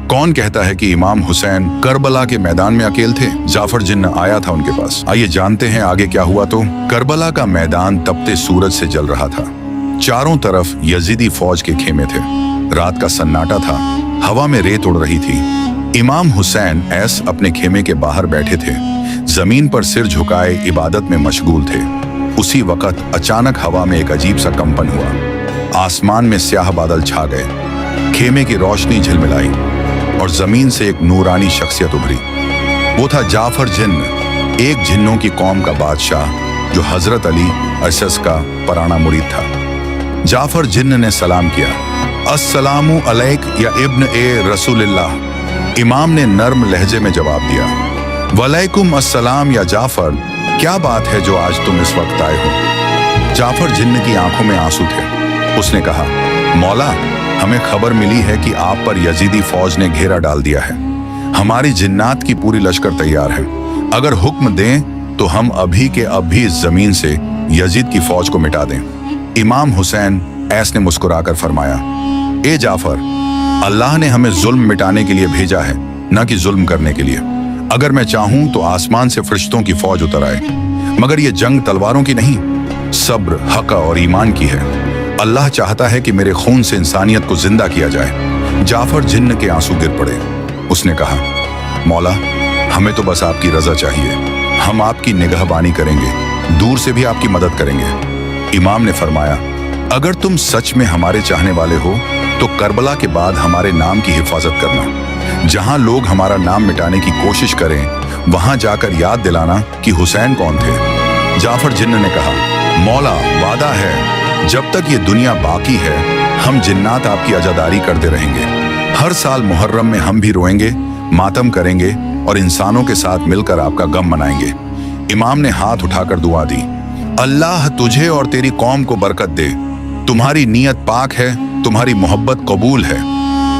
कौन कहता है कि इमाम हुसैन करबला के मैदान में अकेले थे? जाफर जिन्न आया था उनके पास। आइए जानते हैं आगे क्या हुआ। तो करबला का मैदान तपते सूरज से जल रहा था। चारों तरफ यजीदी फौज के खेमे थे। रात का सन्नाटा था, हवा में रेत उड़ रही थी। इमाम हुसैन ऐस अपने खेमे के बाहर बैठे थे, जमीन पर सिर झुकाए इबादत में मशगूल थे। उसी वक्त अचानक हवा में एक अजीब सा कंपन हुआ। आसमान में स्याह बादल छा गए, खेमे की रोशनी झिलमिलाई और जमीन से एक नूरानी शख्सियत उभरी। वो था जाफर जिन्न, एक जिन्नों की कौम का बादशाह जो हजरत अली असस का पराना मुरीद था। जाफर जिन्न ने सलाम किया। अस्सलामु अलैक या इब्न ए रसूलिल्लाह। इमाम ने नर्म लहजे में जवाब दिया। वलैकुम अस्सलाम या जाफर, क्या बात है जो आज तुम इस वक्त आए हो? जाफर जिन्न की आंखों में आंसू थे। उसने कहा, मौला, हमें खबर मिली है कि आप पर यजीदी फौज ने घेरा डाल दिया है। हमारी जिन्नात की पूरी लश्कर तैयार है। अगर हुक्म दें तो हम अभी के अभी इस जमीन से यजीद की फौज को मिटा दें। इमाम हुसैन ऐस ने मुस्कुराकर फरमाया, ए जाफर, अल्लाह ने हमें जुल्म मिटाने के लिए भेजा है, न कि जुल्म करने के लिए। अगर मैं चाहूं तो आसमान से फरिश्तों की फौज उतर आए, मगर ये जंग तलवारों की नहीं, सब्र, हक और ईमान की है। अल्लाह चाहता है कि मेरे खून से इंसानियत को जिंदा किया जाए। जाफर जिन्न के आंसू गिर पड़े। उसने कहा, मौला, हमें तो बस आपकी रजा चाहिए। हम आपकी निगहबानी करेंगे, दूर से भी आपकी मदद करेंगे। इमाम ने फरमाया, अगर तुम सच में हमारे चाहने वाले हो तो करबला के बाद हमारे नाम की हिफाजत करना। जहां लोग हमारा नाम मिटाने की कोशिश करें, वहां जाकर याद दिलाना कि हुसैन कौन थे। जाफर जिन्न ने कहा, मौला, वादा है, जब तक ये दुनिया बाकी है हम जिन्नात आपकी अजादारी करते रहेंगे। हर साल मुहर्रम में हम भी रोएंगे, मातम करेंगे और इंसानों के साथ मिलकर आपका गम मनाएंगे। इमाम ने हाथ उठाकर दुआ दी। अल्लाह तुझे और तेरी कौम को बरकत दे। तुम्हारी नीयत पाक है, तुम्हारी मोहब्बत कबूल है।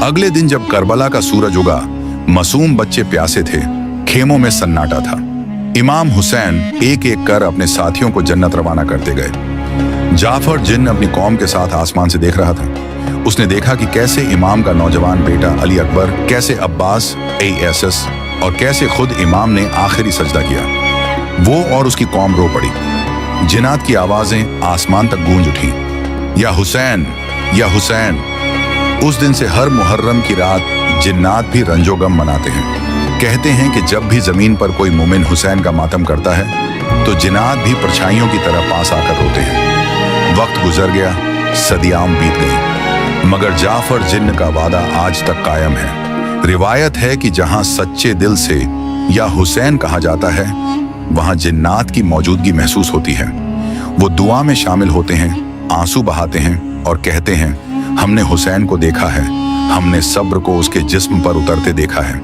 अगले दिन जब करबला का सूरज उगा, मासूम बच्चे प्यासे थे, खेमों में सन्नाटा था। इमाम हुसैन एक एक कर अपने साथियों को जन्नत रवाना करते गए। जाफर जिन्न अपनी कौम के साथ आसमान से देख रहा था। उसने देखा कि कैसे इमाम का नौजवान बेटा अली अकबर, कैसे अब्बास एएसएस और कैसे खुद इमाम ने आखिरी सजदा किया। वो और उसकी कौम रो पड़ी। जिन्नात की आवाजें आसमान तक गूंज उठी, या हुसैन, या हुसैन। उस दिन से हर मुहर्रम की रात जिन्नात भी रंजोगम मनाते हैं। कहते हैं कि जब भी जमीन पर कोई मोमिन हुसैन का मातम करता है तो जिन्नात भी परछाइयों की तरह पास आकर रोते हैं। वक्त गुजर गया, सदियां बीत गई, मगर जाफर जिन्न का वादा आज तक कायम है। रिवायत है कि जहां सच्चे दिल से या हुसैन कहा जाता है, वहां जिन्नात की मौजूदगी महसूस होती है। वो दुआ में शामिल होते हैं, आंसू बहाते हैं और कहते हैं, हमने हुसैन को देखा है, हमने सब्र को उसके जिस्म पर उतरते देखा है।